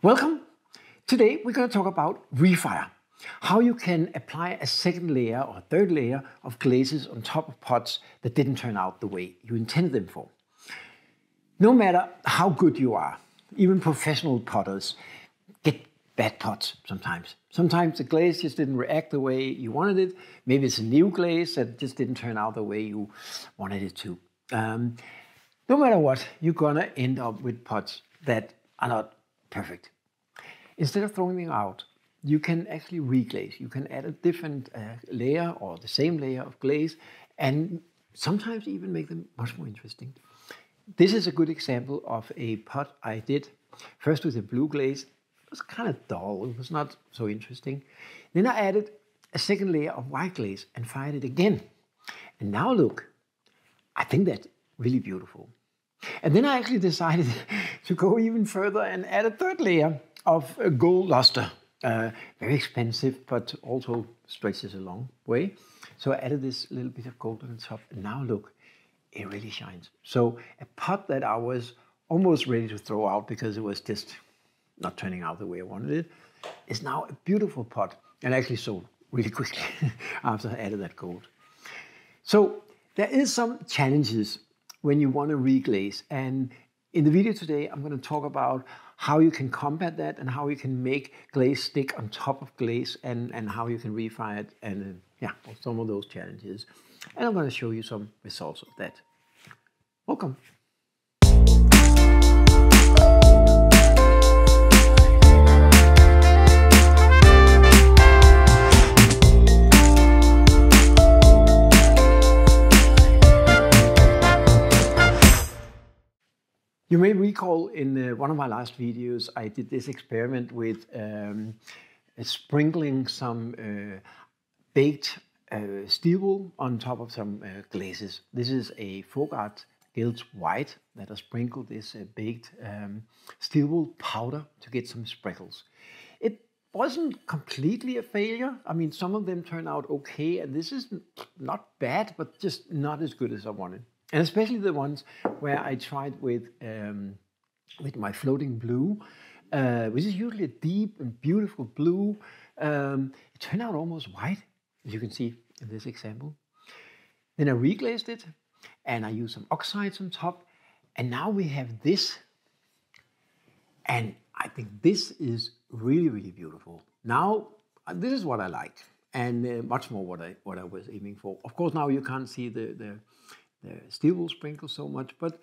Welcome! Today we're going to talk about Refire, how you can apply a second layer or third layer of glazes on top of pots that didn't turn out the way you intended them for. No matter how good you are, even professional potters get bad pots sometimes. Sometimes the glaze just didn't react the way you wanted it. Maybe it's a new glaze that just didn't turn out the way you wanted it to. No matter what, you're going to end up with pots that are not perfect. Instead of throwing them out, you can actually reglaze. You can add a different layer or the same layer of glaze and sometimes even make them much more interesting. This is a good example of a pot I did first with a blue glaze. It was kind of dull, it was not so interesting. Then I added a second layer of white glaze and fired it again. And now look, I think that's really beautiful. And then I actually decided to go even further and add a third layer of gold luster. Very expensive, but also stretches a long way. So I added this little bit of gold on the top, and now look, it really shines. So a pot that I was almost ready to throw out because it was just not turning out the way I wanted it, is now a beautiful pot, and actually sold really quickly after I added that gold. So there is some challenges when you want to reglaze, and in the video today I'm going to talk about how you can combat that and how you can make glaze stick on top of glaze and how you can refire it and some of those challenges. And I'm going to show you some results of that. Welcome. You may recall in one of my last videos, I did this experiment with sprinkling some baked steel wool on top of some glazes. This is a folk art gilt white that I sprinkled this baked steel wool powder to get some sprinkles. It wasn't completely a failure. I mean, some of them turned out okay, and this is not bad, but just not as good as I wanted. And especially the ones where I tried with my floating blue, which is usually a deep and beautiful blue. It turned out almost white, as you can see in this example. Then I reglazed it, and I used some oxides on top. And now we have this. And I think this is really, really beautiful. Now, this is what I like, and much more what I was aiming for. Of course, now you can't see the steel wool sprinkle so much, but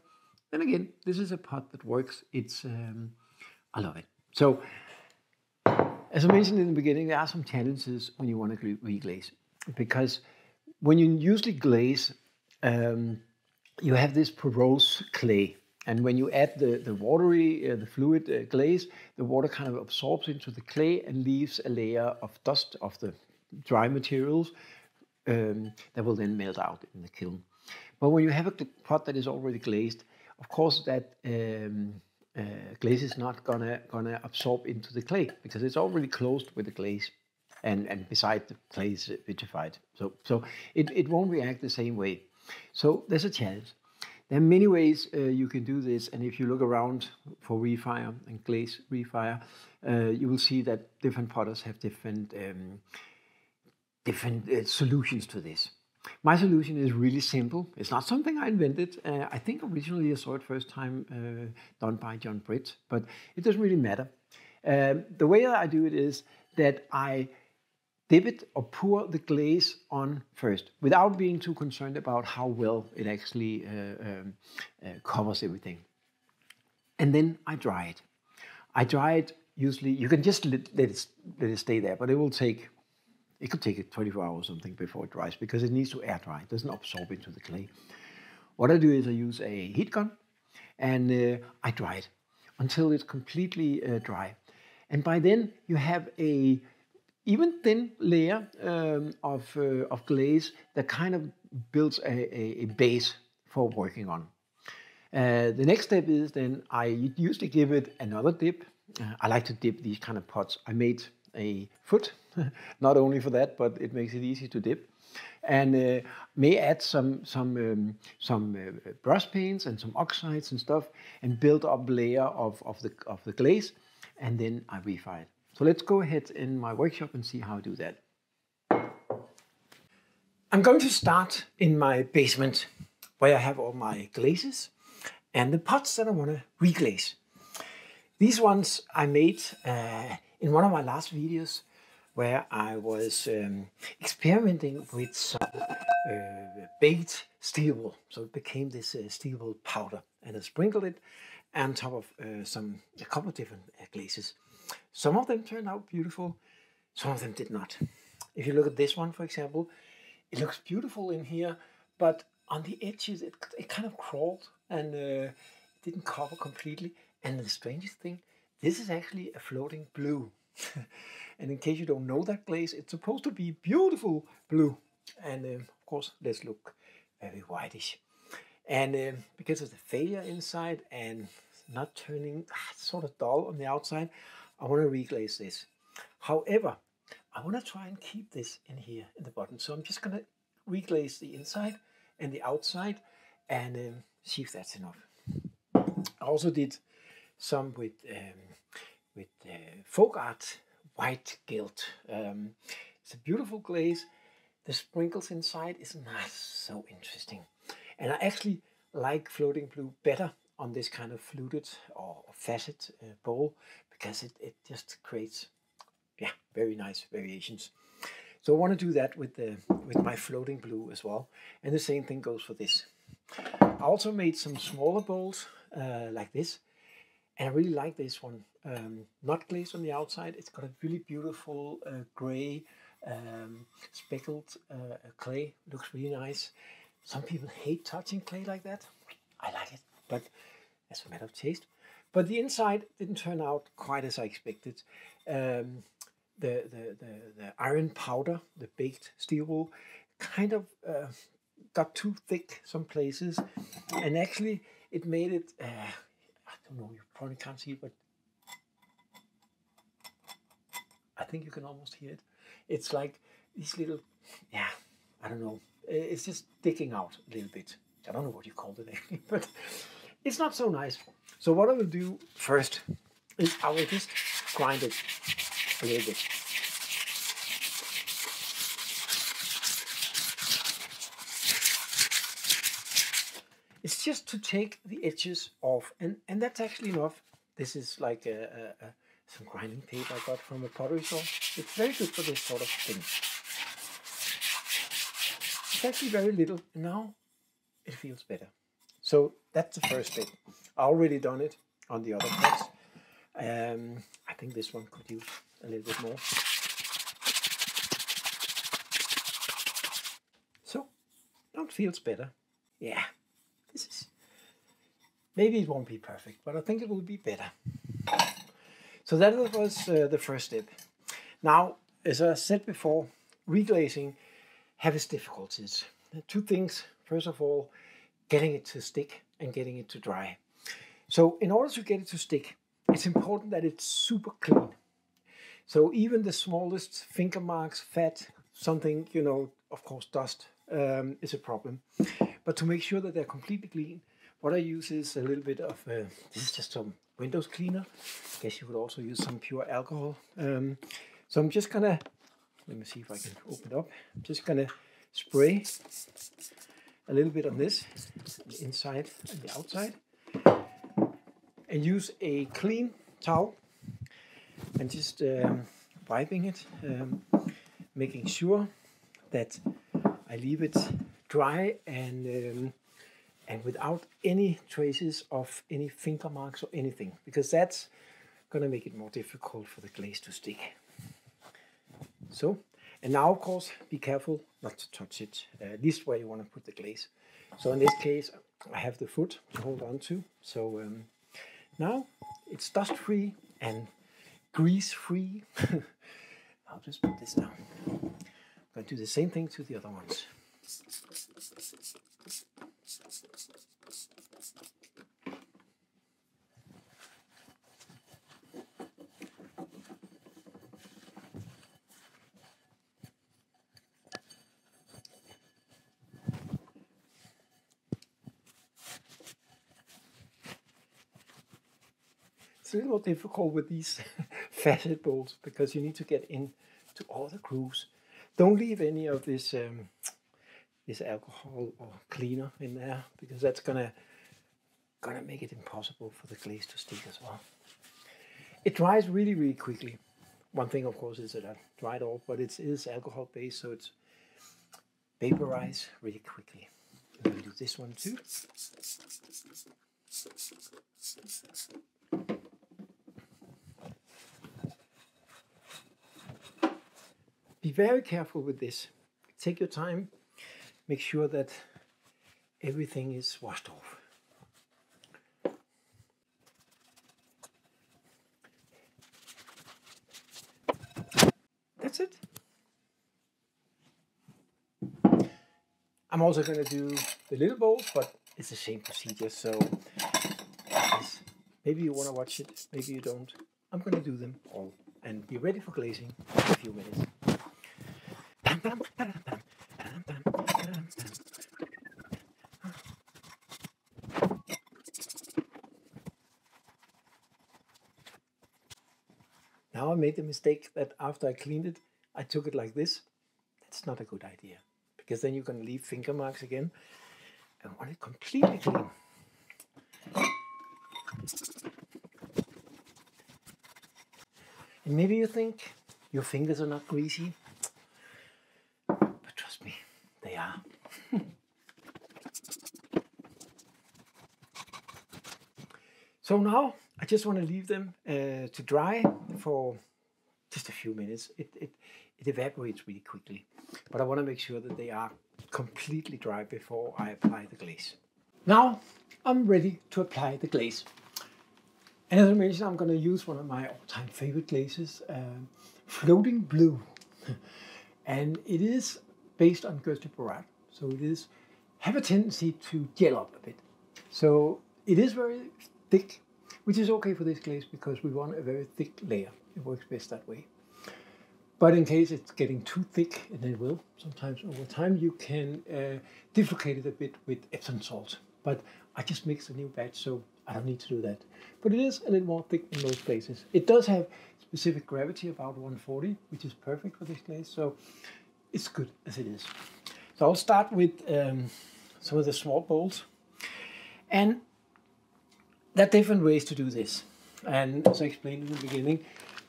then again, this is a pot that works. It's I love it. So, as I mentioned in the beginning, there are some challenges when you want to reglaze, because when you usually glaze, you have this porous clay, and when you add the watery, the fluid glaze, the water kind of absorbs into the clay and leaves a layer of dust of the dry materials that will then melt out in the kiln. But when you have a pot that is already glazed, of course that glaze is not gonna absorb into the clay because it's already closed with the glaze, and beside the clay is vitrified. So it won't react the same way. So there's a challenge. There are many ways you can do this, and if you look around for Refire and Glaze Refire, you will see that different potters have different solutions to this. My solution is really simple. It's not something I invented. I think originally I saw it first time done by John Britt, but it doesn't really matter. The way that I do it is that I dip it or pour the glaze on first without being too concerned about how well it actually covers everything. And then I dry it. I dry it usually, you can just let it stay there, but it could take 24 hours or something before it dries because it needs to air dry. It doesn't absorb into the clay. What I do is I use a heat gun and I dry it until it's completely dry. And by then you have a even thin layer of glaze that kind of builds a base for working on. The next step is then I usually give it another dip. I like to dip these kind of pots. I made a foot, not only for that, but it makes it easy to dip. and may add some brush paints and some oxides and stuff, and build up a layer of the glaze, and then I refire it. So let's go ahead in my workshop and see how I do that. I'm going to start in my basement, where I have all my glazes and the pots that I want to reglaze. These ones I made in one of my last videos, where I was experimenting with some baked steel wool. So it became this steel wool powder, and I sprinkled it on top of a couple of different glazes. Some of them turned out beautiful, some of them did not. If you look at this one, for example, it looks beautiful in here, but on the edges it kind of crawled and didn't cover completely. And the strangest thing, this is actually a floating blue. And in case you don't know that glaze, it's supposed to be beautiful blue. And of course, let's look very whitish. And because of the failure inside and not turning sort of dull on the outside, I want to reglaze this. However, I want to try and keep this in here in the bottom. So I'm just going to reglaze the inside and the outside and see if that's enough. I also did some with folk art white gilt. It's a beautiful glaze. The sprinkles inside is not so interesting. And I actually like floating blue better on this kind of fluted or facet bowl, because it just creates very nice variations. So I want to do that with my floating blue as well. And the same thing goes for this. I also made some smaller bowls like this. And I really like this one. Not glazed on the outside. It's got a really beautiful gray speckled clay. Looks really nice. Some people hate touching clay like that. I like it, but that's a matter of taste. But the inside didn't turn out quite as I expected. The iron powder, the baked steel wool, kind of got too thick some places, and actually it made it. I don't know. You probably can't see it, but I think you can almost hear it. It's like these little, I don't know. It's just sticking out a little bit. I don't know what you call it actually, but it's not so nice. So what I will do first is I will just grind it a little bit. It's just to take the edges off, and that's actually enough. This is like some grinding tape I got from a pottery store. It's very good for this sort of thing. It's actually very little, and now it feels better. So that's the first step. I already done it on the other pots. I think this one could use a little bit more. So now it feels better. Yeah, this is, maybe it won't be perfect, but I think it will be better. So that was the first step. Now, as I said before, reglazing has its difficulties. There are two things. First of all, getting it to stick and getting it to dry. So in order to get it to stick, it's important that it's super clean. So even the smallest finger marks, fat, something, of course, dust is a problem. But to make sure that they're completely clean, what I use is a little bit of, this is just some windows cleaner. I guess you would also use some pure alcohol. So I'm just gonna, let me see if I can open it up. I'm just gonna spray a little bit on this, the inside and the outside, and use a clean towel and just wiping it, making sure that I leave it dry and without any traces of any finger marks or anything, because that's going to make it more difficult for the glaze to stick. So, and now of course be careful not to touch it, at least where you want to put the glaze. So in this case I have the foot to hold on to. So now it's dust free and grease free. I'll just put this down. I'm going to do the same thing to the other ones. It's a little more difficult with these facet bowls because you need to get into all the grooves. Don't leave any of this this alcohol or cleaner in there because that's gonna make it impossible for the glaze to stick as well. It dries really, really quickly. One thing, of course, is that I dried off, but it is alcohol based, so it's vaporize really quickly. I'm going to do this one too. Be very careful with this. Take your time. Make sure that everything is washed off. That's it. I'm also going to do the little bowls, but it's the same procedure, so maybe you want to watch it, maybe you don't. I'm going to do them all and be ready for glazing in a few minutes. Now I made the mistake that after I cleaned it, I took it like this. That's not a good idea, because then you're going to leave finger marks again. I want it completely clean. And maybe you think your fingers are not greasy, but trust me, they are. So now I just want to leave them to dry for just a few minutes. It evaporates really quickly, but I want to make sure that they are completely dry before I apply the glaze. Now I'm ready to apply the glaze. And as I mentioned, I'm going to use one of my all-time favorite glazes, Floating Blue. And it is based on glazed porate, so it is have a tendency to gel up a bit. So it is very thick, which is okay for this glaze because we want a very thick layer. It works best that way. But in case it's getting too thick, and it will sometimes over time, you can deflocate it a bit with Epsom salt. But I just mixed a new batch, so I don't need to do that. But it is a little more thick in most places. It does have specific gravity, about 140, which is perfect for this glaze, so it's good as it is. So I'll start with some of the small bowls. And there are different ways to do this. And as I explained in the beginning,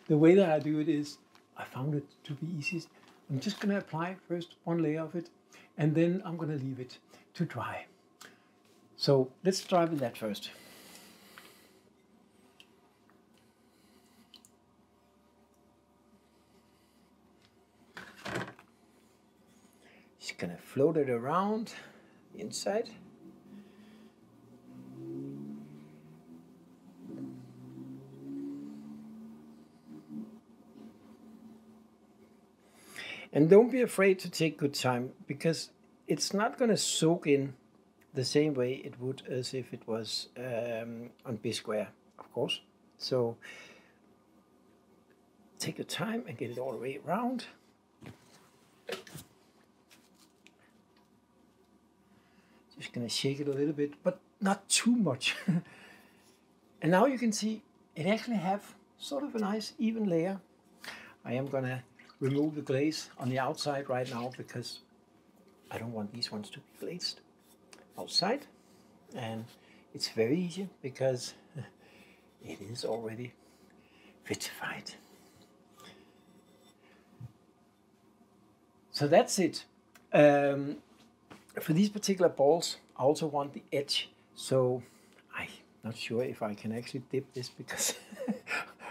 the way that I do it is, I found it to be easiest. I'm just going to apply first one layer of it, and then I'm going to leave it to dry. So let's try with that first. Just going to float it around the inside. And don't be afraid to take good time, because it's not going to soak in the same way it would as if it was on bisqueware, of course. So take your time and get it all the way around. Just going to shake it a little bit, but not too much. And now you can see it actually have sort of a nice even layer. I am going to remove the glaze on the outside right now because I don't want these ones to be glazed outside. And it's very easy because it is already vitrified. So that's it. For these particular balls, I also want the edge. So I'm not sure if I can actually dip this because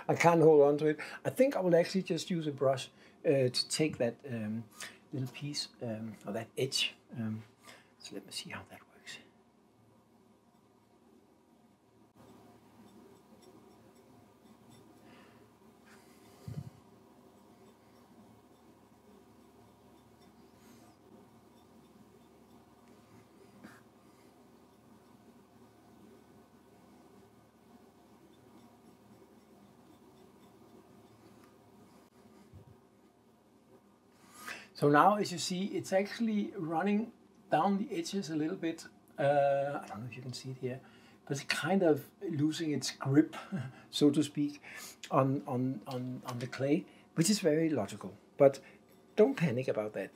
I can't hold on to it. I think I will actually just use a brush to take that little piece or that edge. So let me see how that works. So now, as you see, it's actually running down the edges a little bit. I don't know if you can see it here, but it's kind of losing its grip, so to speak, on the clay, which is very logical. But don't panic about that.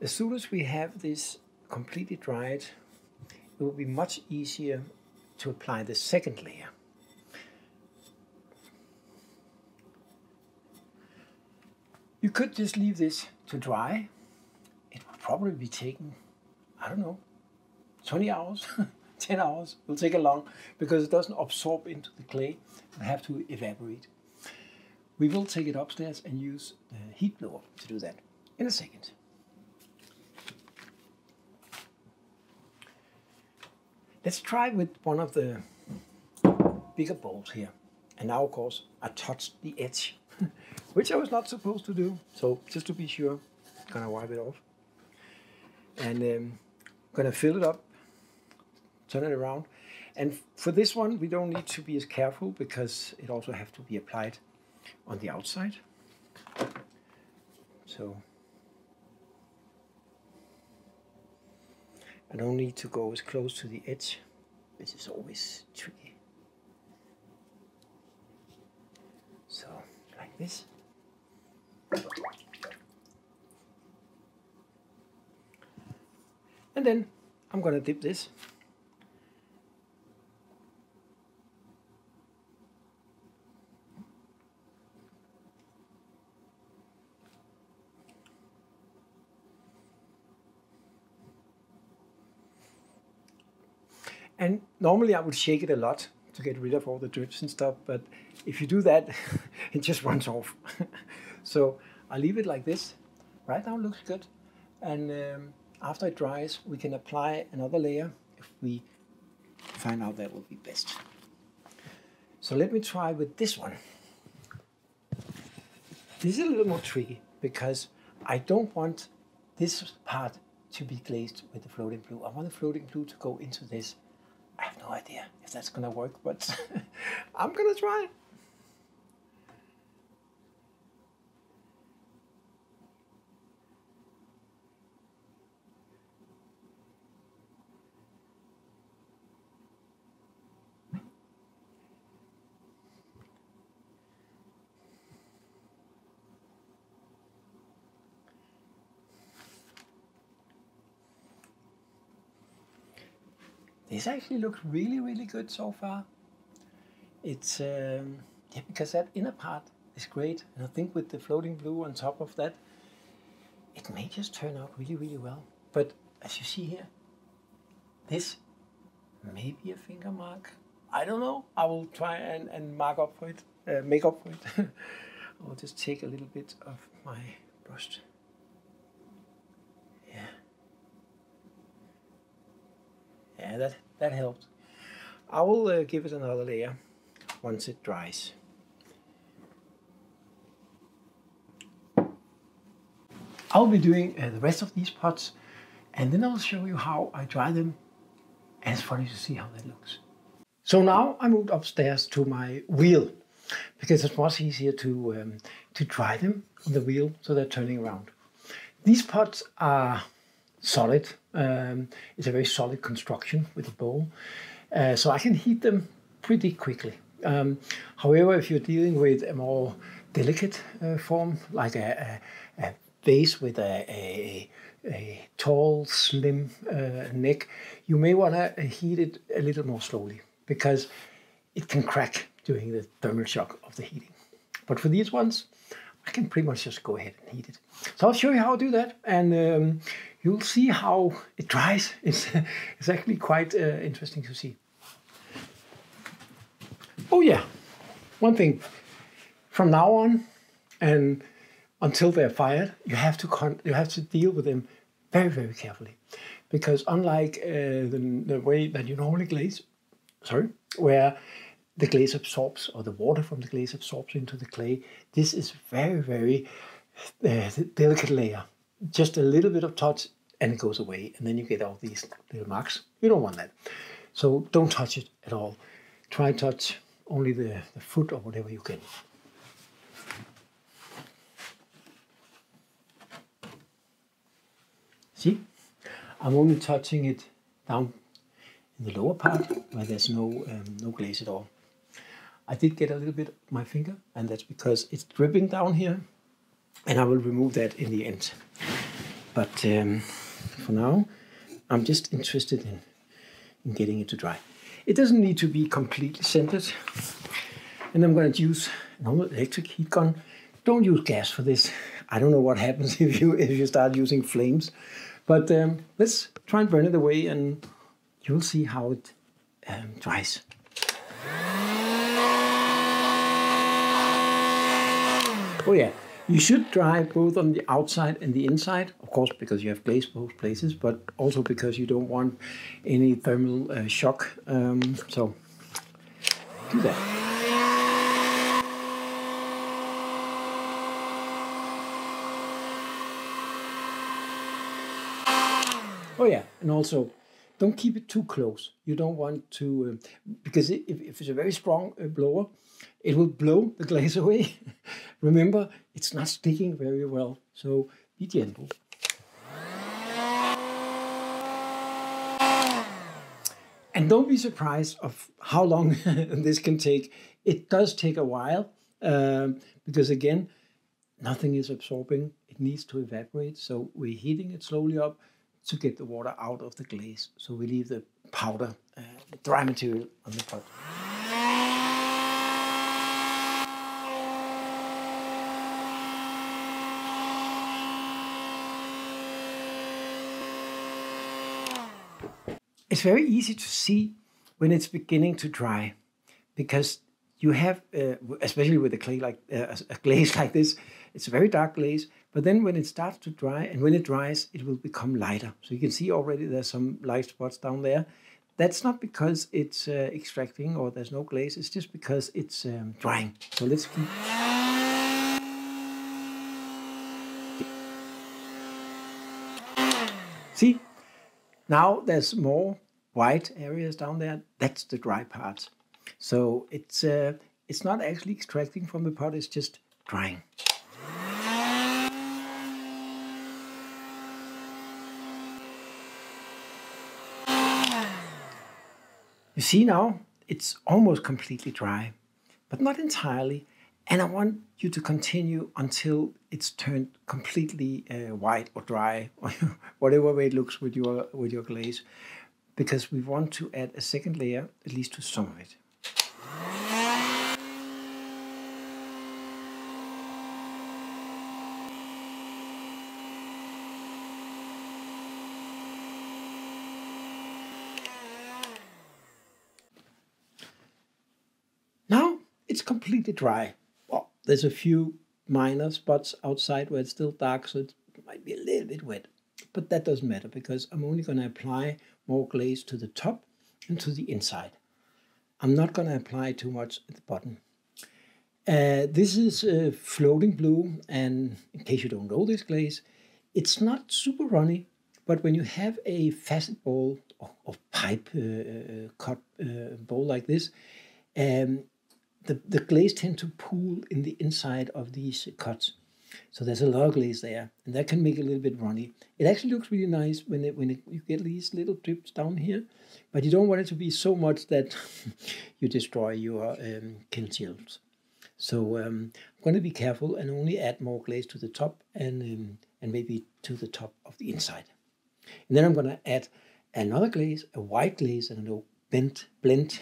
As soon as we have this completely dried, it will be much easier to apply the second layer. You could just leave this to dry. It would probably be taking, I don't know, 20 hours, 10 hours. It will take a long, because it doesn't absorb into the clay. It have to evaporate. We will take it upstairs and use the heat blower to do that in a second. Let's try with one of the bigger bowls here. And now, of course, I touched the edge, which I was not supposed to do. So just to be sure, I'm gonna wipe it off. And I'm gonna fill it up, turn it around. And for this one, we don't need to be as careful because it also has to be applied on the outside. So I don't need to go as close to the edge, which is always tricky. So, like this. And then I'm going to dip this. And normally I would shake it a lot to get rid of all the drips and stuff, but if you do that, it just runs off. So I leave it like this. Right now it looks good. And after it dries, we can apply another layer if we find out that will be best. So let me try with this one. This is a little more tricky because I don't want this part to be glazed with the floating blue. I want the floating blue to go into this. I have no idea if that's gonna work, but I'm gonna try. This actually looks really, really good so far. It's yeah, because that inner part is great, and I think with the floating blue on top of that, it may just turn out really, really well. But as you see here, this may be a finger mark. I don't know. I will try and mark up for it, make up for it. I'll just take a little bit of my brush. Yeah, that helped. I will give it another layer once it dries. I'll be doing the rest of these pots, and then I'll show you how I dry them, and it's funny to see how that looks. So now I moved upstairs to my wheel, because it's much easier to dry them on the wheel so they're turning around. These pots are solid. It's a very solid construction with a bowl, so I can heat them pretty quickly. However, if you're dealing with a more delicate form, like a vase with a tall, slim neck, you may want to heat it a little more slowly because it can crack during the thermal shock of the heating. But for these ones, I can pretty much just go ahead and heat it. So I'll show you how to do that, and you'll see how it dries. It's actually quite interesting to see. Oh yeah, one thing. From now on and until they're fired, you have to deal with them very, very carefully, because unlike the way that you normally glaze, where the glaze absorbs, or the water from the glaze absorbs into the clay, this is very, very delicate layer. Just a little bit of touch and it goes away, and then you get all these little marks. You don't want that. So don't touch it at all. Try and touch only the foot or whatever you can. See? I'm only touching it down in the lower part where there's no glaze at all. I did get a little bit on my finger, and that's because it's dripping down here, and I will remove that in the end. But for now, I'm just interested in getting it to dry. It doesn't need to be completely centered. And I'm going to use a normal electric heat gun. Don't use gas for this. I don't know what happens if you start using flames. But let's try and burn it away, and you'll see how it dries. Oh yeah, you should dry both on the outside and the inside, of course, because you have glaze both places, but also because you don't want any thermal shock. So do that. Oh yeah, and also don't keep it too close. You don't want to, because if it's a very strong blower, it will blow the glaze away. Remember, it's not sticking very well, so be gentle. And don't be surprised of how long this can take. It does take a while, because again, nothing is absorbing. It needs to evaporate, so we're heating it slowly up to get the water out of the glaze. So we leave the powder, the dry material on the pot. It's very easy to see when it's beginning to dry, because you have, especially with a clay like a glaze like this, it's a very dark glaze. But then when it starts to dry, and when it dries, it will become lighter. So you can see already there's some light spots down there. That's not because it's extracting or there's no glaze. It's just because it's drying. So let's keep. See, now there's more white areas down there. That's the dry part. So it's not actually extracting from the pot. It's just drying. You see now, it's almost completely dry, but not entirely. And I want you to continue until it's turned completely white or dry, or whatever way it looks with your glaze, because we want to add a second layer, at least to some of it. Now it's completely dry. Well, there's a few minor spots outside where it's still dark, so it might be a little bit wet. But that doesn't matter, because I'm only going to apply more glaze to the top and to the inside. I'm not going to apply too much at the bottom. This is floating blue, and in case you don't know this glaze, it's not super runny, but when you have a facet bowl or pipe cut bowl like this, the glaze tend to pool in the inside of these cuts. So there's a lot of glaze there, and that can make it a little bit runny. It actually looks really nice when you get these little drips down here, but you don't want it to be so much that you destroy your kiln shelves. So I'm going to be careful and only add more glaze to the top and maybe to the top of the inside. And then I'm going to add another glaze, a white glaze, and I'll blend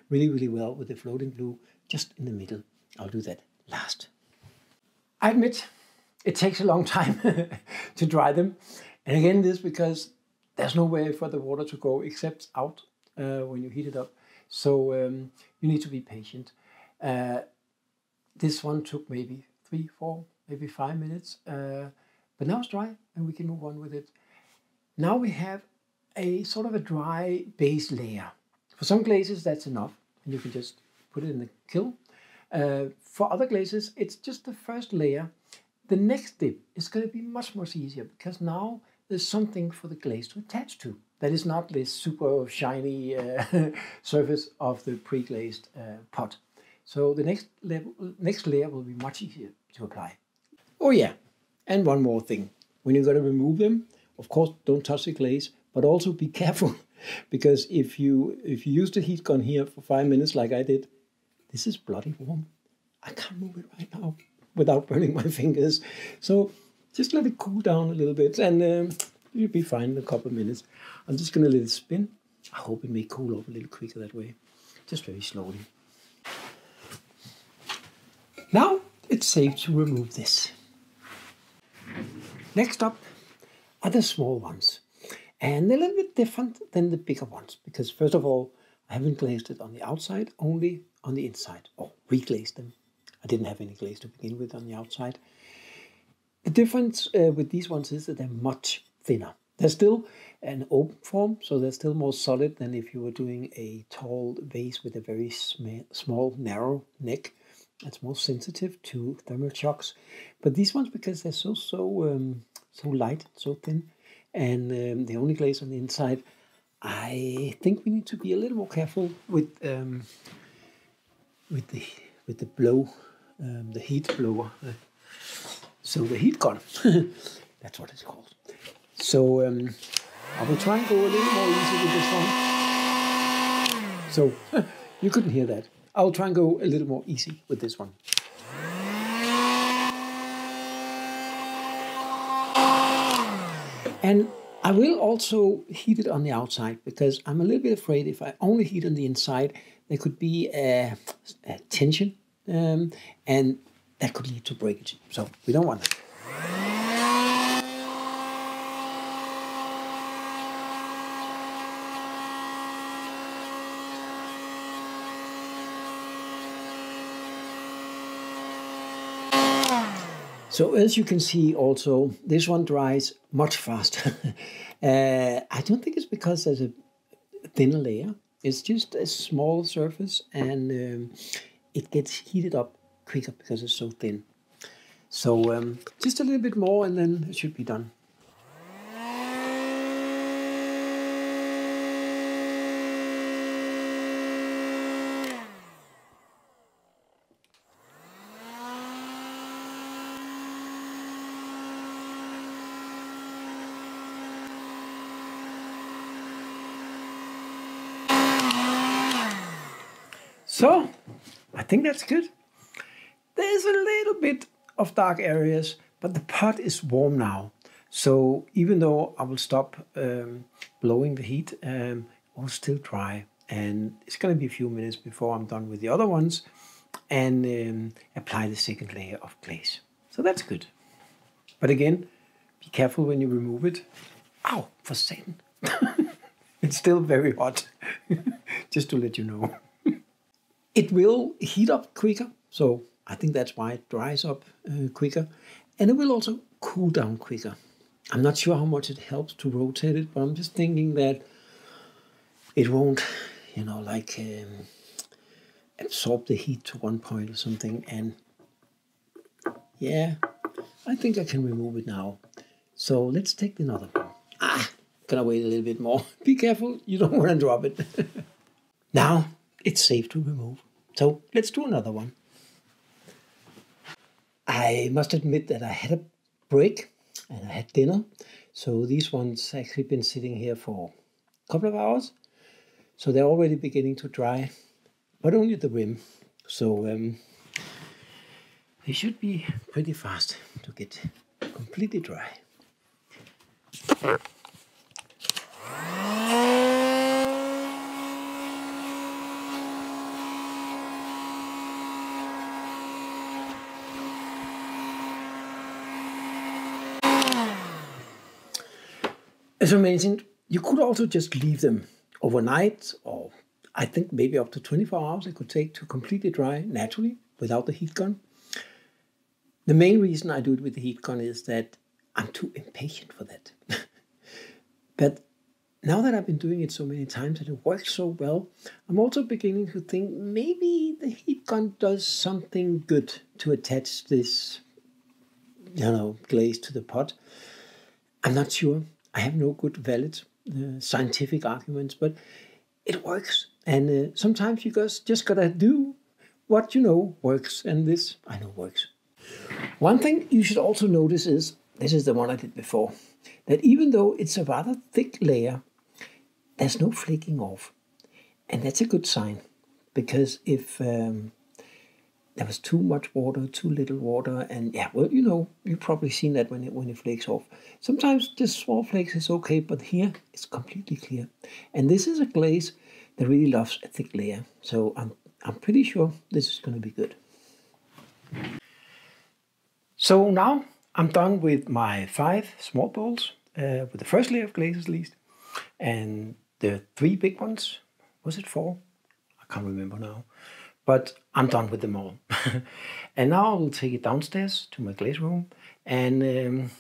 really, really well with the floating blue just in the middle. I'll do that last. I admit it takes a long time to dry them. And again, this is because there's no way for the water to go except out when you heat it up. So you need to be patient. This one took maybe 3, 4, maybe 5 minutes. But now it's dry and we can move on with it. Now we have a sort of a dry base layer. For some glazes, that's enough. And you can just put it in the kiln. For other glazes, it's just the first layer. The next dip is going to be much more easier, because now there's something for the glaze to attach to. That is not this super shiny surface of the pre-glazed pot. So the next layer will be much easier to apply. Oh yeah, and one more thing. When you're going to remove them, of course, don't touch the glaze, but also be careful because if you use the heat gun here for 5 minutes like I did, this is bloody warm. I can't move it right now without burning my fingers. So just let it cool down a little bit, and you'll be fine in a couple of minutes. I'm just going to let it spin. I hope it may cool off a little quicker that way, just very slowly. Now it's safe to remove this. Next up are the small ones, and they're a little bit different than the bigger ones, because first of all, I haven't glazed it on the outside, only on the inside, or reglazed them. I didn't have any glaze to begin with on the outside. The difference with these ones is that they're much thinner. They're still an open form, so they're still more solid than if you were doing a tall vase with a very small, narrow neck. That's more sensitive to thermal shocks. But these ones, because they're so light, so thin, and they only glaze on the inside, I think we need to be a little more careful with the blow, the heat blower. So the heat gun, that's what it's called. So I will try and go a little more easy with this one. So you couldn't hear that. I'll try and go a little more easy with this one. And I will also heat it on the outside, because I'm a little bit afraid if I only heat on the inside, there could be a tension, and that could lead to breakage. So we don't want that. So as you can see also, this one dries much faster. I don't think it's because there's a thinner layer. It's just a small surface, and it gets heated up quicker because it's so thin. So just a little bit more, and then it should be done. So, I think that's good. There's a little bit of dark areas, but the pot is warm now. So even though I will stop blowing the heat, it will still dry. And it's going to be a few minutes before I'm done with the other ones and apply the second layer of glaze. So that's good. But again, be careful when you remove it. Ow, for Satan. It's still very hot, just to let you know. It will heat up quicker, so I think that's why it dries up quicker. And it will also cool down quicker. I'm not sure how much it helps to rotate it, but I'm just thinking that it won't, absorb the heat to one point or something. And yeah, I think I can remove it now. So let's take another one. Gonna wait a little bit more. Be careful, you don't want to drop it. Now it's safe to remove. So let's do another one. I must admit that I had a break and I had dinner. So these ones actually been sitting here for a couple of hours. So they're already beginning to dry, but only at the rim. So they should be pretty fast to get completely dry. As I mentioned, you could also just leave them overnight, or I think maybe up to 24 hours it could take to completely dry naturally without the heat gun. The main reason I do it with the heat gun is that I'm too impatient for that. But now that I've been doing it so many times and it works so well, I'm also beginning to think maybe the heat gun does something good to attach this, glaze to the pot. I'm not sure. I have no good valid scientific arguments, but it works. And sometimes you just gotta do what you know works, and this I know works. One thing you should also notice is, this is the one I did before, that even though it's a rather thick layer, there's no flaking off. And that's a good sign, because if there was too much water, too little water, and yeah, well, you know, you've probably seen that when it flakes off. Sometimes just small flakes is okay, but here it's completely clear. And this is a glaze that really loves a thick layer, so I'm pretty sure this is going to be good. So now I'm done with my 5 small bowls, with the first layer of glazes at least, and the 3 big ones. Was it 4? I can't remember now. But I'm done with them all. And now I will take it downstairs to my glaze room, and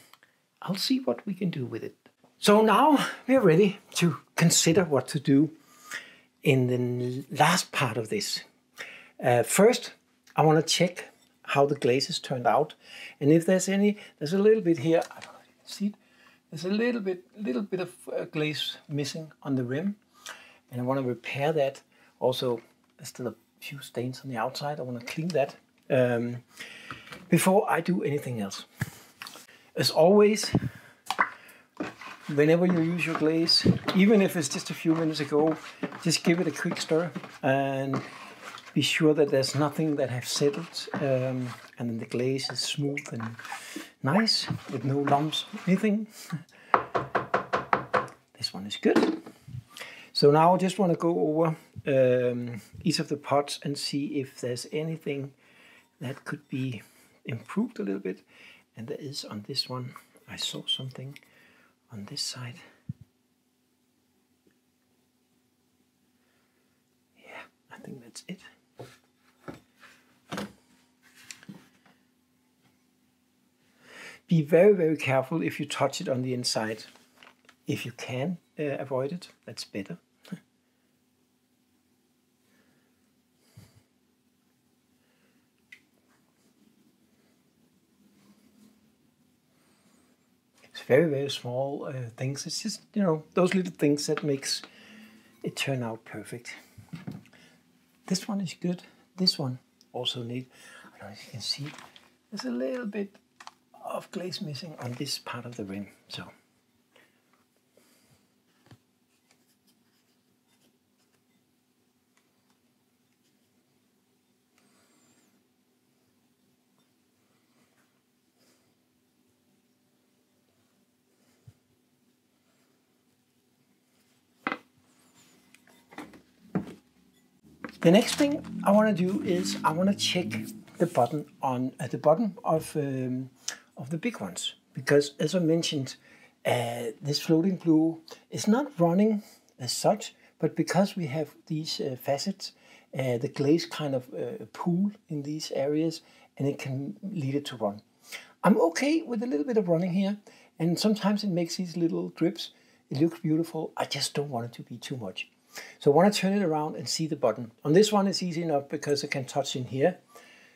I'll see what we can do with it. So now we're ready to consider what to do in the last part of this. First, I want to check how the glazes turned out, and if there's a little bit here, I don't know if you can see it, there's a little bit of glaze missing on the rim, and I want to repair that. Also, there's still a few stains on the outside. I want to clean that before I do anything else. As always, whenever you use your glaze, even if it's just a few minutes ago, just give it a quick stir and be sure that there's nothing that has settled, and then the glaze is smooth and nice with no lumps or anything. This one is good. So now I just want to go over each of the pots and see if there's anything that could be improved a little bit. And there is on this one. I saw something on this side. Yeah, I think that's it. Be very, very careful if you touch it on the inside. If you can avoid it, that's better. It's very, very small things. It's just, you know, those little things that makes it turn out perfect. This one is good. This one also need, I don't know if you can see, there's a little bit of glaze missing on this part of the rim. So the next thing I want to do is I want to check the button on at the bottom of the big ones, because as I mentioned, this floating glue is not running as such, but because we have these facets, the glaze kind of pool in these areas, and it can lead it to run. I'm okay with a little bit of running here, and sometimes it makes these little drips. It looks beautiful. I just don't want it to be too much. So I want to turn it around and see the button. On this one it's easy enough because I can touch in here.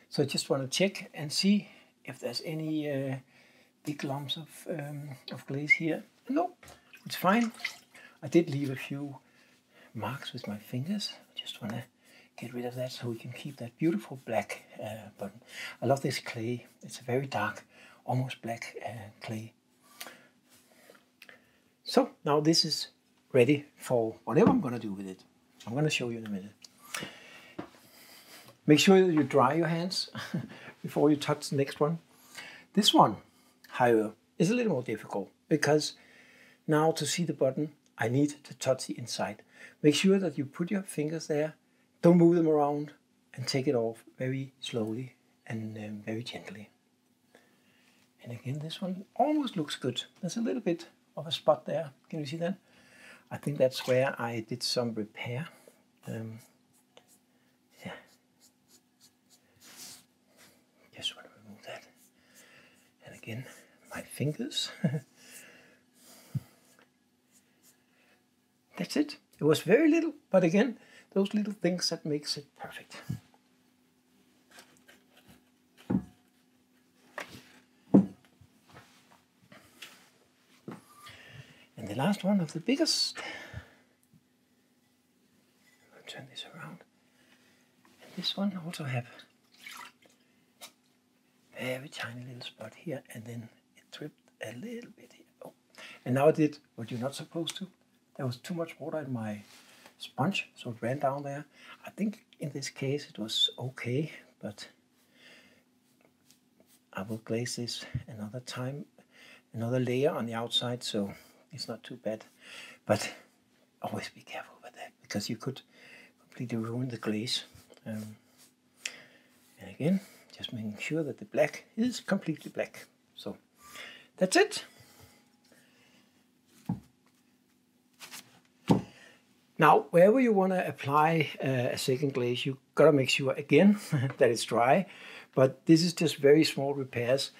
So I just want to check and see if there's any big lumps of glaze here. No, it's fine. I did leave a few marks with my fingers. I just want to get rid of that so we can keep that beautiful black button. I love this clay. It's a very dark, almost black clay. So now this is ready for whatever I'm going to do with it. I'm going to show you in a minute. Make sure that you dry your hands before you touch the next one. This one, however, is a little more difficult, because now to see the button, I need to touch the inside. Make sure that you put your fingers there, don't move them around, and take it off very slowly and very gently. And again, this one almost looks good. There's a little bit of a spot there. Can you see that? I think that's where I did some repair. Yeah. Just want to remove that. And again, my fingers. That's it. It was very little, but again, those little things that makes it perfect. And the last one of the biggest. I'll turn this around. And this one also have a very tiny little spot here, and then it dripped a little bit here. Oh. And now I did what you're not supposed to. there was too much water in my sponge, so it ran down there. I think in this case it was okay, but I will glaze this another time, another layer on the outside, so it's not too bad. But always be careful with that, because you could completely ruin the glaze. And again, just making sure that the black is completely black. So that's it. Now, wherever you want to apply a second glaze, you gotta make sure again that it's dry. But this is just very small repairs,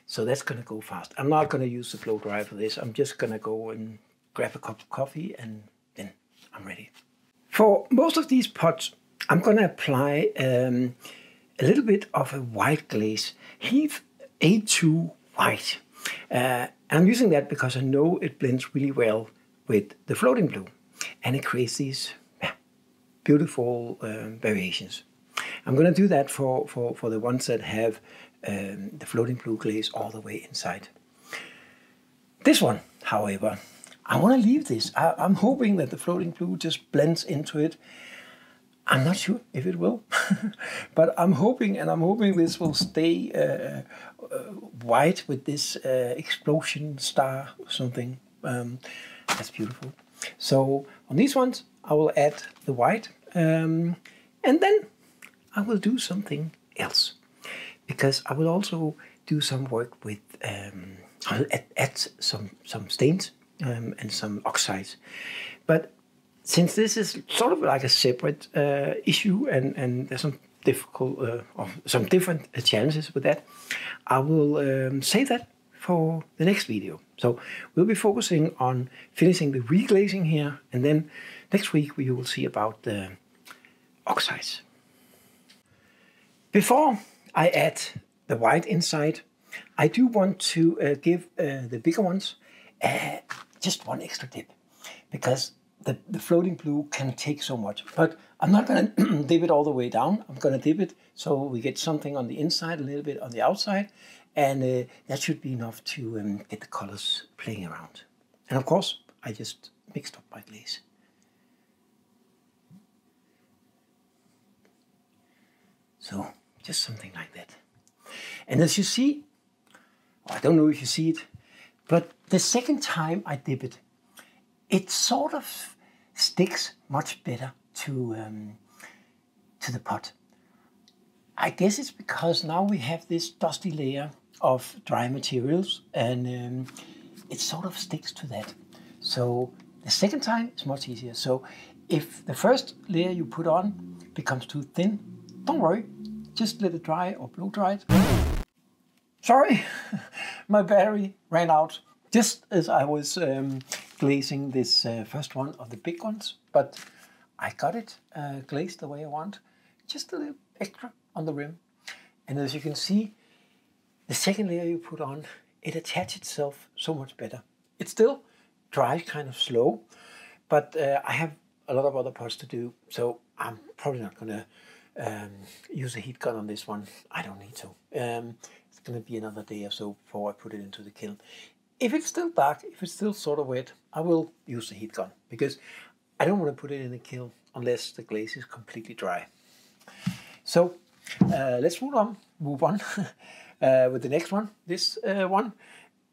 so that's gonna go fast. I'm not gonna use the blow dryer for this. I'm just gonna go and grab a cup of coffee, and then I'm ready. For most of these pots, I'm gonna apply a little bit of a white glaze, Heath A2 white. I'm using that because I know it blends really well with the floating blue. And it creates these beautiful variations. I'm going to do that for the ones that have the floating blue glaze all the way inside. This one, however, I want to leave this. I'm hoping that the floating blue just blends into it. I'm not sure if it will, but I'm hoping, and I'm hoping this will stay white with this explosion star or something. That's beautiful. So on these ones, I will add the white, and then I will do something else, because I will also do some work with, I'll add some stains and some oxides. But since this is sort of like a separate issue, and there's some some different challenges with that, I will save that for the next video. So we'll be focusing on finishing the reglazing here, and then next week we will see about the oxides. Before I add the white inside, I do want to give the bigger ones just one extra dip, because the floating blue can take so much. But I'm not going to dip it all the way down. I'm going to dip it so we get something on the inside, a little bit on the outside, and that should be enough to get the colors playing around. And of course, I just mixed up my glaze. So just something like that. And as you see, I don't know if you see it, but the second time I dip it, it sort of sticks much better to the pot. I guess it's because now we have this dusty layer of dry materials, and it sort of sticks to that. So the second time is much easier. So if the first layer you put on becomes too thin, don't worry, just let it dry or blow dry it. Sorry, my battery ran out just as I was glazing this first one of the big ones, but I got it glazed the way I want, just a little extra on the rim. And as you can see, the second layer you put on, it attaches itself so much better. It still dries kind of slow, but I have a lot of other pots to do, so I'm probably not going to use a heat gun on this one. I don't need to. It's going to be another day or so before I put it into the kiln. If it's still dark, if it's still sort of wet, I will use the heat gun, because I don't want to put it in the kiln unless the glaze is completely dry. So let's move on with the next one, this one.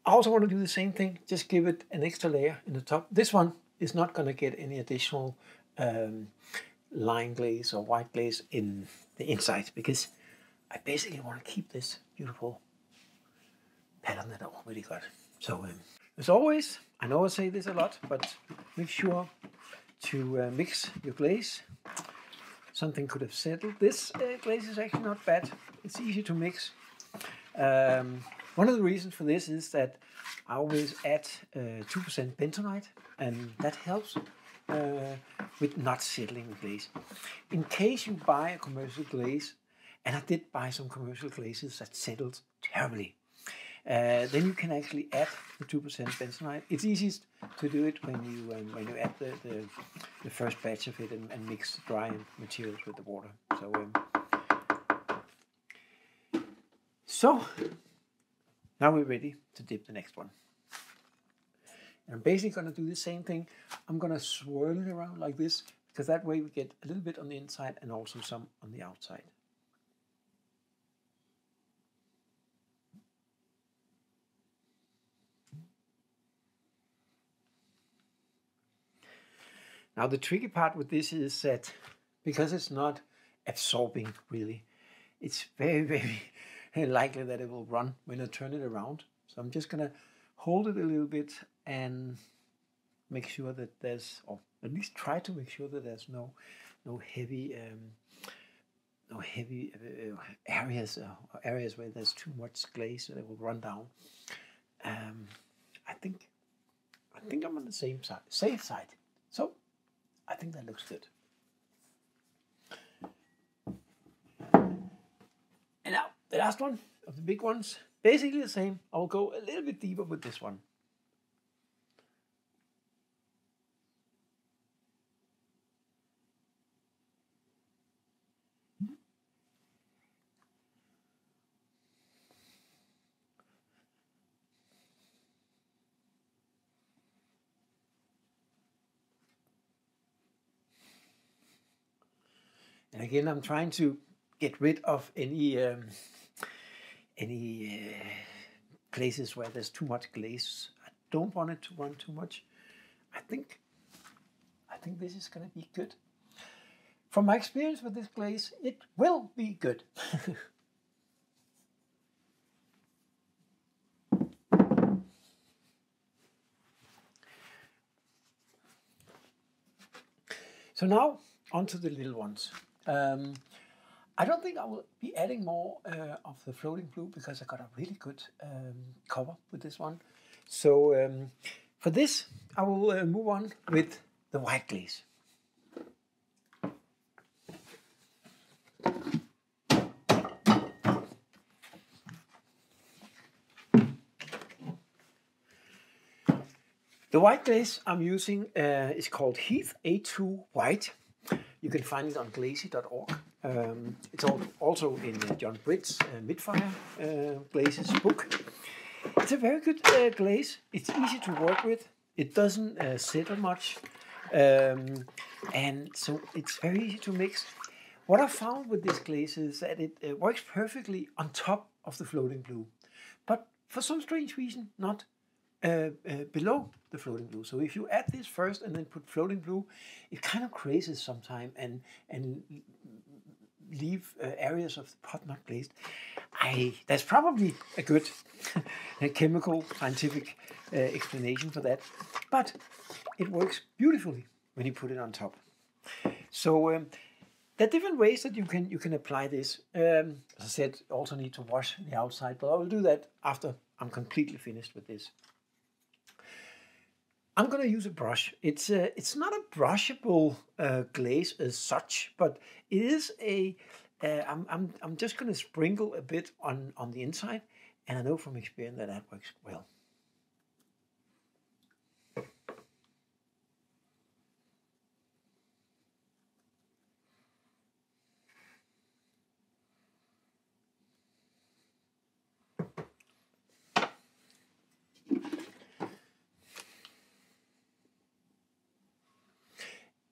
I also want to do the same thing, just give it an extra layer in the top. This one is not going to get any additional line glaze or white glaze in the inside, because I basically want to keep this beautiful pattern that I already got. So as always, I know I say this a lot, but make sure to mix your glaze. Something could have settled. This glaze is actually not bad. It's easy to mix. One of the reasons for this is that I always add 2% bentonite, and that helps with not settling the glaze. In case you buy a commercial glaze, and I did buy some commercial glazes that settled terribly, then you can actually add the 2% bentonite. It's easiest to do it when you add the first batch of it and mix the dry materials with the water. So now we're ready to dip the next one. And I'm basically going to do the same thing. I'm going to swirl it around like this, because that way we get a little bit on the inside and also some on the outside. Now the tricky part with this is that because it's not absorbing really, it's very, very likely that it will run when I turn it around. So I'm just gonna hold it a little bit and make sure that there's, or at least try to make sure that there's no heavy areas where there's too much glaze so it will run down. I think I'm on the safe side. So I think that looks good. And now the last one of the big ones, basically the same. I'll go a little bit deeper with this one. And again, I'm trying to get rid of any places where there's too much glaze. I don't want it to run too much. I think this is going to be good. From my experience with this glaze, it will be good. So now onto the little ones. I don't think I will be adding more of the floating blue because I got a really good cover with this one. So for this, I will move on with the white glaze. The white glaze I'm using is called Heath A2 White. You can find it on glazy.org. It's also in John Britt's Refire glazes book. It's a very good glaze. It's easy to work with. It doesn't settle much. And so it's very easy to mix. What I found with this glaze is that it works perfectly on top of the floating blue, but for some strange reason not below the floating blue. So if you add this first and then put floating blue, it kind of crazes sometime and leave areas of the pot not glazed. There's probably a good chemical scientific explanation for that, but it works beautifully when you put it on top. So there are different ways that you can apply this. As I said, also need to wash the outside, but I will do that after I'm completely finished with this. I'm going to use a brush. It's not a brushable glaze as such, but it is a. I'm just going to sprinkle a bit on the inside, and I know from experience that works well.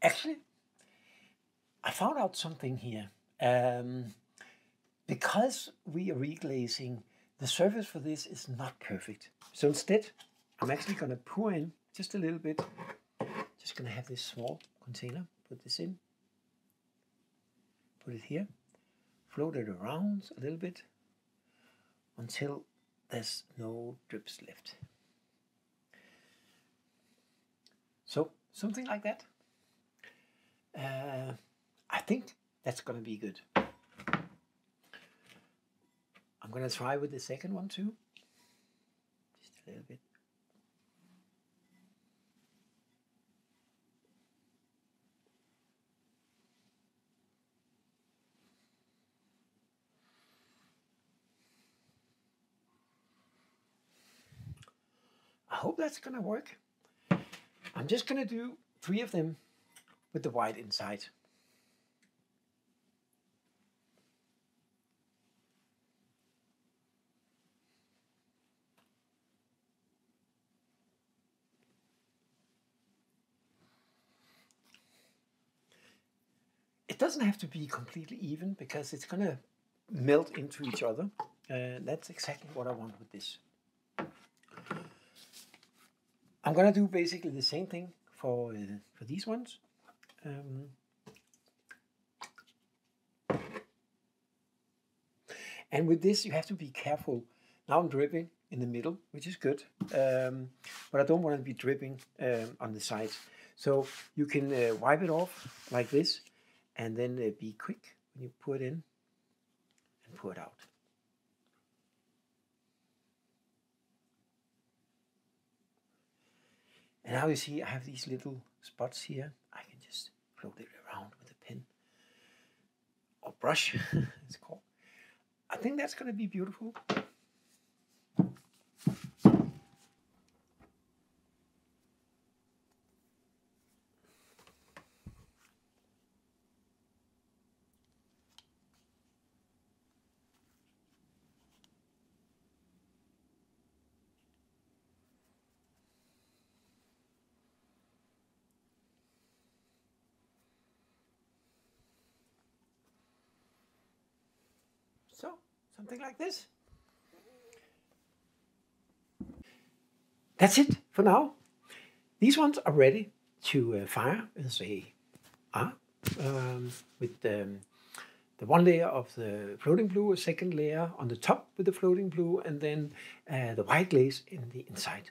Actually, I found out something here. Because we are reglazing, the surface for this is not perfect. So instead, I'm actually going to pour in just a little bit. Just going to have this small container, put this in, put it here, float it around a little bit until there's no drips left. So something like that. I think that's going to be good. I'm going to try with the second one too. Just a little bit. I hope that's going to work. I'm just going to do 3 of them with the white inside. It doesn't have to be completely even because it's going to melt into each other. That's exactly what I want with this. I'm going to do basically the same thing for these ones. And with this, you have to be careful. Now I'm dripping in the middle, which is good, but I don't want to be dripping on the sides. So you can wipe it off like this, and then be quick when you pour it in and pour it out. And now you see I have these little spots here. I can just float it around with a pen or brush, it's called. I think that's going to be beautiful. So, something like this. That's it for now. These ones are ready to fire as they are, with the one layer of the floating blue, a second layer on the top with the floating blue, and then the white glaze in the inside.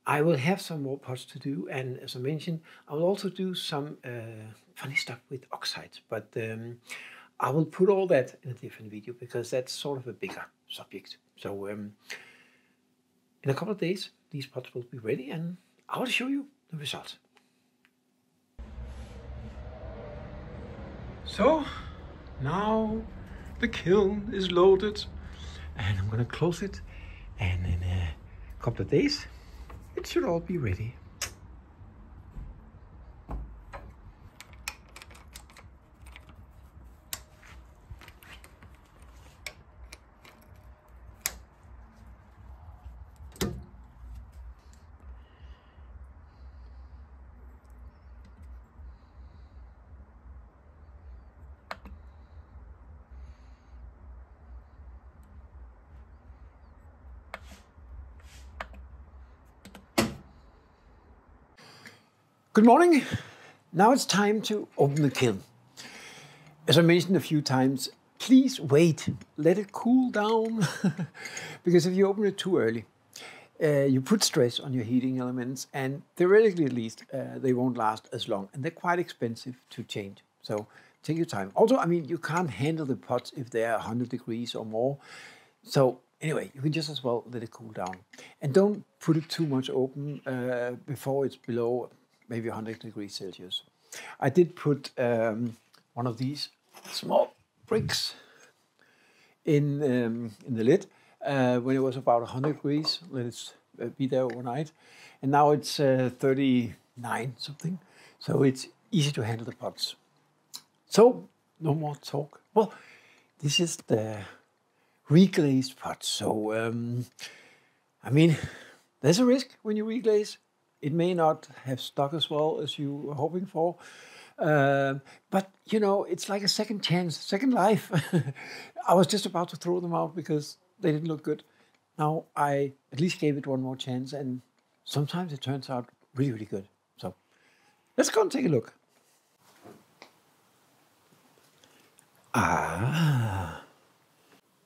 I will have some more pots to do, and as I mentioned, I will also do some funny stuff with oxides, but I will put all that in a different video because that's sort of a bigger subject. So in a couple of days, these pots will be ready and I will show you the results. So now the kiln is loaded and I'm going to close it, and in a couple of days it should all be ready. Good morning. Now it's time to open the kiln. As I mentioned a few times, please wait, let it cool down, because if you open it too early, you put stress on your heating elements, and theoretically at least, they won't last as long, and they're quite expensive to change. So take your time. Also, I mean, you can't handle the pots if they're 100 degrees or more. So anyway, you can just as well let it cool down. And don't put it too much open before it's below maybe 100 degrees Celsius. I did put one of these small bricks in the lid when it was about 100 degrees. Let it be there overnight. And now it's 39 something. So it's easy to handle the pots. So no more talk. Well, this is the reglazed pot. So I mean, there's a risk when you reglaze. It may not have stuck as well as you were hoping for. But, you know, it's like a second chance, second life. I was just about to throw them out because they didn't look good. Now I at least gave it one more chance, and sometimes it turns out really, really good. So let's go and take a look.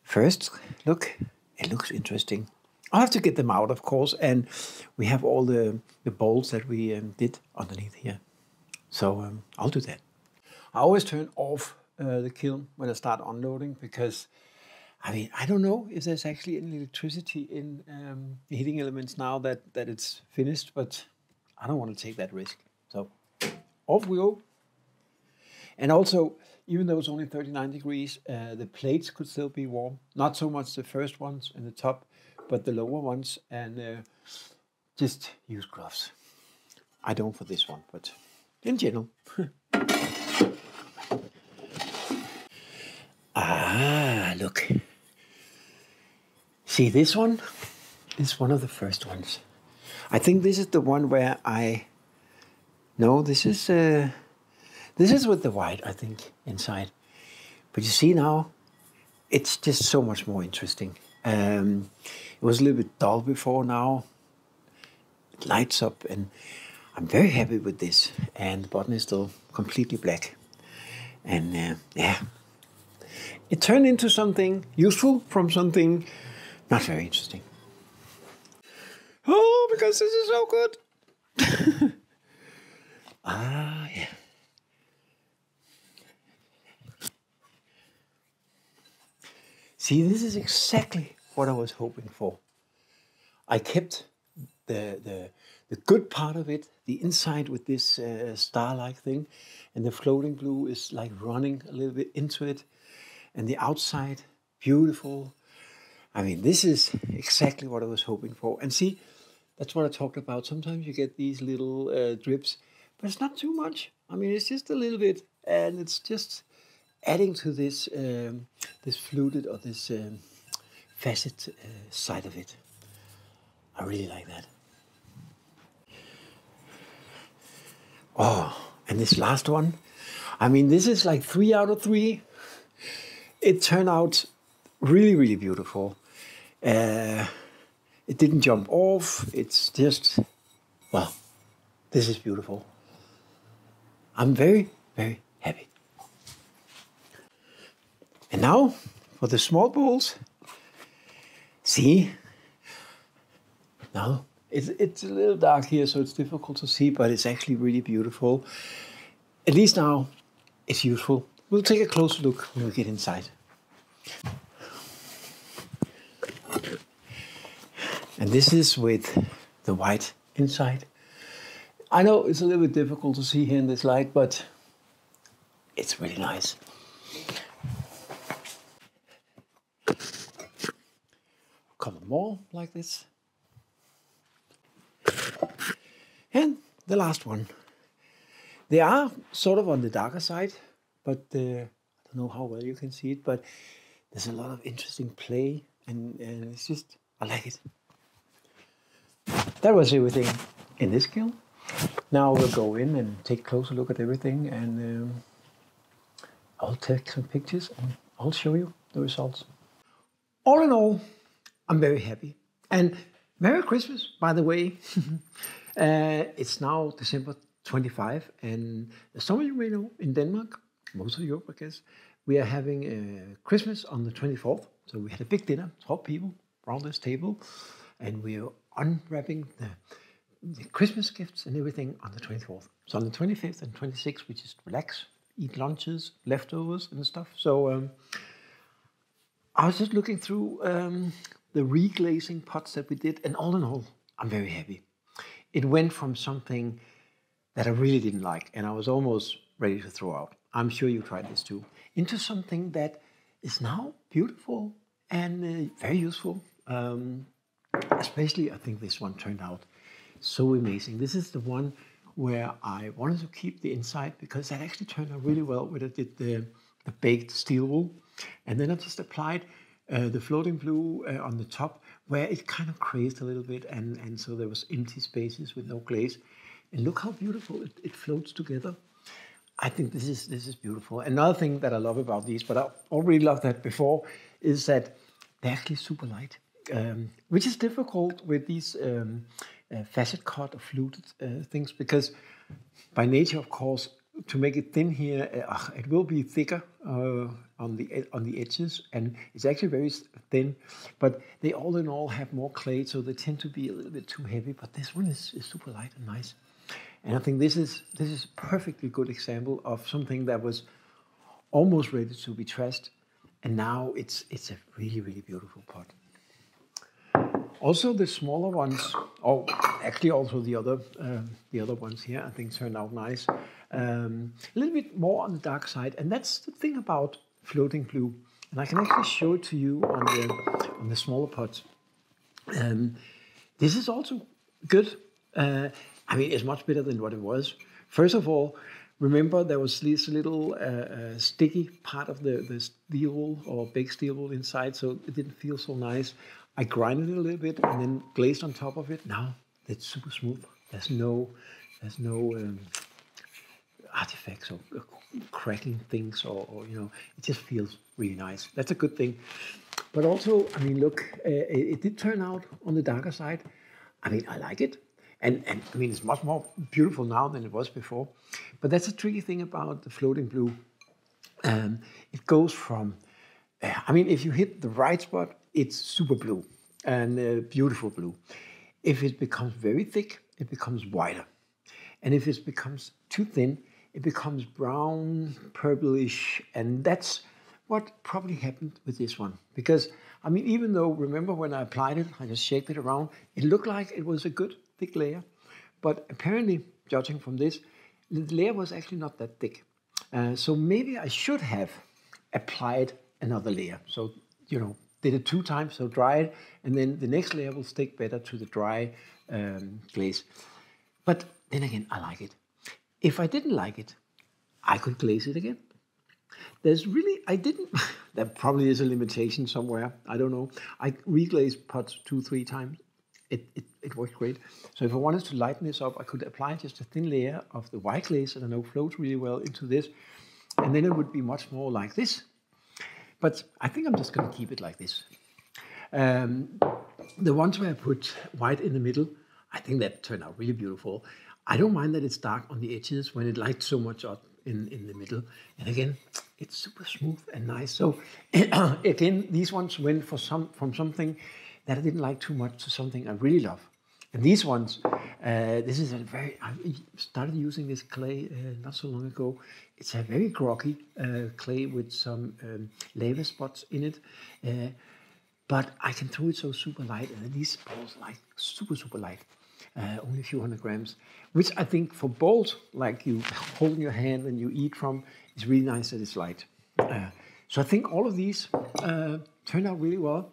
First, look, it looks interesting. I'll have to get them out, of course, and we have all the bolts that we did underneath here. So I'll do that. I always turn off the kiln when I start unloading because, I mean, I don't know if there's actually any electricity in the heating elements now that it's finished, but I don't want to take that risk. So off we go. And also, even though it's only 39 degrees, the plates could still be warm. Not so much the first ones in the top, but the lower ones, and just use gloves. I don't for this one, but in general. Look. See, this one is one of the first ones. I think this is the one where no, this is This is with the white, I think, inside. But you see now, it's just so much more interesting. It was a little bit dull before. Now it lights up, and I'm very happy with this. And the button is still completely black. And yeah, it turned into something useful from something not very interesting. Oh, because this is so good. Ah, yeah. See, this is exactly what I was hoping for. I kept the good part of it, the inside with this star-like thing, and the floating blue is like running a little bit into it, and the outside, beautiful. I mean, this is exactly what I was hoping for. And see, that's what I talked about. Sometimes you get these little drips, but it's not too much. I mean, it's just a little bit, and it's just adding to this this fluted or this facet side of it. I really like that. Oh, and this last one, I mean, this is like 3 out of 3. It turned out really, really beautiful. It didn't jump off. It's just, well, this is beautiful. I'm very, very happy. And now for the small bowls. See, now it's a little dark here, so it's difficult to see, but it's actually really beautiful. At least now it's useful. We'll take a closer look when we get inside. And this is with the white inside. I know it's a little bit difficult to see here in this light, but it's really nice. A couple more like this. And the last one. They are sort of on the darker side, but I don't know how well you can see it, but there's a lot of interesting play, and it's just, I like it. That was everything in this kiln. Now we'll go in and take a closer look at everything, and I'll take some pictures and I'll show you the results. All in all, I'm very happy. And Merry Christmas, by the way. It's now December 25, and as some of you may know, in Denmark, most of Europe, I guess, we are having Christmas on the 24th. So we had a big dinner, 12 people around this table, and we are unwrapping the Christmas gifts and everything on the 24th. So on the 25th and 26th, we just relax, eat lunches, leftovers and stuff. So I was just looking through the reglazing pots that we did, and all in all, I'm very happy. It went from something that I really didn't like, and I was almost ready to throw out. I'm sure you tried this too. Into something that is now beautiful and very useful. Especially, I think this one turned out so amazing. This is the one where I wanted to keep the inside because that actually turned out really well when I did the baked steel wool. And then I just applied the floating blue on the top, where it kind of crazed a little bit, and so there was empty spaces with no glaze. And look how beautiful it floats together. I think this is beautiful. Another thing that I love about these, but I already loved that before, is that they're actually super light, which is difficult with these facet cut or fluted things, because by nature, of course, to make it thin here, it will be thicker on the edges, and it's actually very thin. But they all in all have more clay, so they tend to be a little bit too heavy. But this one is super light and nice, and I think this is a perfectly good example of something that was almost ready to be trashed, and now it's a really, really beautiful pot. Also, the smaller ones, actually also the other ones here, I think turned out nice. A little bit more on the dark side, and that's the thing about floating blue. And I can actually show it to you on the smaller pots. This is also good. I mean, it's much better than what it was. First of all, remember there was this little sticky part of the steel or baked steel wool inside, so it didn't feel so nice. I grinded it a little bit and then glazed on top of it. Now it's super smooth. There's no artifacts or cracking things, or you know, it just feels really nice. That's a good thing. But also, I mean, look, it did turn out on the darker side. I mean, I like it. And I mean, it's much more beautiful now than it was before. But that's a tricky thing about the floating blue. It goes from, I mean, if you hit the right spot, it's super blue and beautiful blue. If it becomes very thick, it becomes whiter. And if it becomes too thin, it becomes brown, purplish, and that's what probably happened with this one. Because, I mean, even though, remember when I applied it, I just shaked it around, it looked like it was a good thick layer. But apparently, judging from this, the layer was actually not that thick. So maybe I should have applied another layer. So, you know, did it 2 times, so dry it, and then the next layer will stick better to the dry glaze. But then again, I like it. If I didn't like it, I could glaze it again. There's really, I didn't, there probably is a limitation somewhere, I don't know. I reglazed pots 2-3 times. It worked great. So if I wanted to lighten this up, I could apply just a thin layer of the white glaze that I know flows really well into this, and then it would be much more like this. But I think I'm just going to keep it like this. The ones where I put white in the middle, I think that turned out really beautiful. I don't mind that it's dark on the edges when it lights so much up in the middle. And again, it's super smooth and nice. So again, these ones went from something that I didn't like too much to something I really love. And these ones, this is I started using this clay not so long ago. It's a very groggy clay with some lava spots in it. But I can throw it so super light, and these balls like super light. Only a few hundred grams, which I think for bowls like you hold in your hand and you eat from, is really nice that it's light. So I think all of these turned out really well,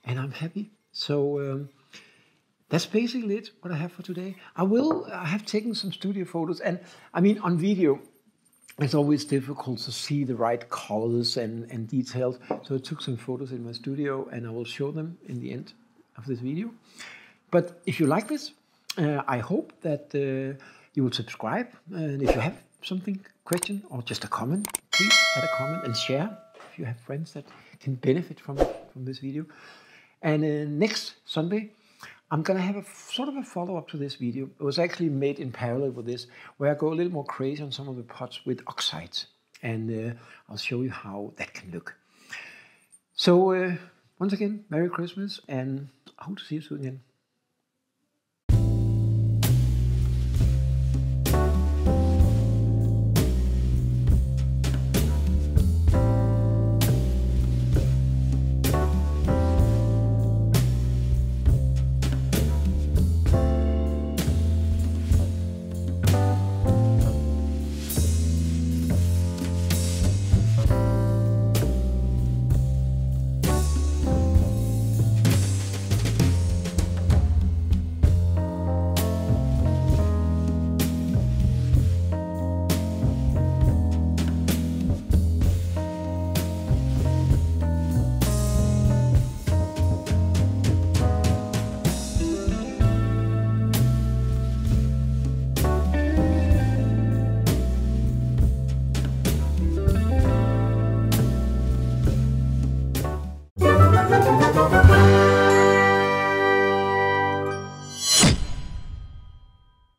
and I'm happy. So that's basically it, what I have for today. I have taken some studio photos, and I mean, on video, it's always difficult to see the right colors and details. So I took some photos in my studio, and I will show them in the end of this video. But if you like this, I hope that you will subscribe. And if you have something, question, or just a comment, please add a comment and share if you have friends that can benefit from this video. And next Sunday, I'm going to have a sort of a follow-up to this video. It was actually made in parallel with this, where I go a little more crazy on some of the pots with oxides. And I'll show you how that can look. So once again, Merry Christmas, and I hope to see you soon again.